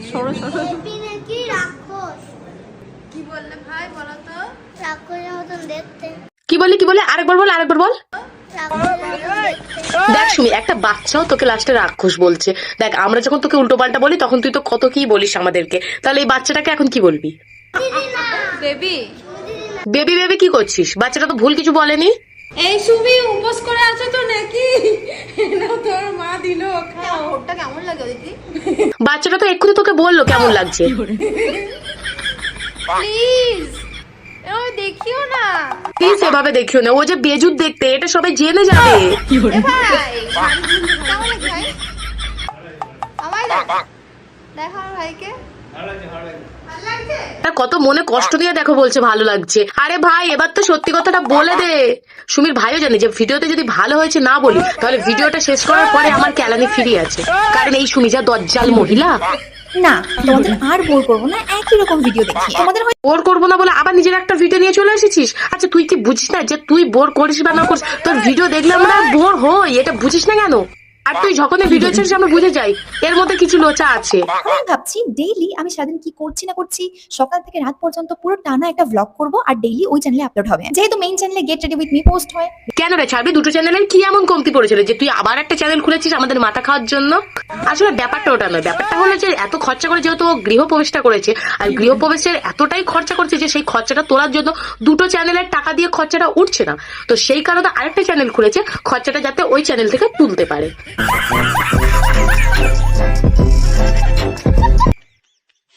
সরো সরো। বেবি নাকি রাক্ষস? কি বললে ভাই বলো তো? রাক্ষসের মতন দেখতে। কি বলে আরেকবার বল রাক্ষসের মতন দেখতে। দেখ সুমি, একটা বাচ্চাও তোকে লাস্টে রাক্ষস বলছে। দেখ আমরা যখন তোকে উল্টো পাল্টা বলি তখন তুই তো কত কি বলিস আমাদেরকে, তাহলে এই বাচ্চাটাকে এখন কি বলবি? দিদি না, বেবি, দিদি না। বেবি বেবি কি করছিস? বাচ্চাটা তো ভুল কিছু বলেনি। এই সুমি উপোস করে আছো তো নাকি? না তোর মা দিল, খাও। ওটা কেমন লাগে দিদি? বাচ্চাটা তো এক্ষুনি তোকে বললো কেমন লাগছে। প্লিজ এভাবে দেখিও না। প্লিজ এভাবে দেখিও না, ও যে বেজুত দেখতে, এটা সবাই জেনে যাবে। এ ভাই কেমন লাগে ভাই? আমায় দেখ, দেখো আমার ভাইকে ভালো লাগছে। আর কত মনে কষ্ট নিয়ে দেখো বলছে ভালো লাগছে। আরে ভাই এবার তো সত্যি কথাটা বলে দে। সুমির ভাইও জানে যে ভিডিওতে যদি ভালো হয়েছে না বলি তাহলে ভিডিওটা শেষ করার পরে আমার ক্যালানি ফিরে আছে, কারণ এই সুমি যা দজ্জাল মহিলা। না তোমাদের আর বোর করবো না, একই রকম ভিডিও দেখি তোমাদের হয়। বোর করবো না বলে আবার নিজের একটা ভিডিও নিয়ে চলে এসেছিস। আচ্ছা তুই কি বুঝিস না যে তুই বোর করিস বা না করিস, তোর ভিডিও দেখলে আমরা বোর হই, এটা বুঝিস না কেন? আর তুই যখনই ভিডিও ছেড়েছিস আমরা বুঝে যাই এর মধ্যে কিছু লোচা আছে। আমি ভাবছি ডেইলি আমি সারাদিন কি করছি না করছি, সকাল থেকে রাত পর্যন্ত পুরো টানা একটা ব্লগ করব আর ডেইলি ওই চ্যানেলে আপলোড হবে, যেহেতু মেইন চ্যানেলে get ready with me post হয়। কেন রে ছাড়বি? দুটো চ্যানেলের কি এমন কমতি পড়েছিল যে তুই আবার একটা চ্যানেল খুলেছিস আমাদের মাথা খাওয়ার জন্য? আসলে ব্যাপারটা ওটা নয়, ব্যাপারটা হলো যে এত খরচা করে যেহেতু ও গৃহপ্রবেশটা করেছে, আর গৃহপ্রবেশের এতটাই খরচা করছে যে সেই খরচাটা তোলার জন্য দুটো চ্যানেলের টাকা দিয়ে খরচাটা উঠছে না, তো সেই কারণে আরেকটা চ্যানেল খুলেছে খরচাটা যাতে ওই চ্যানেল থেকে তুলতে পারে।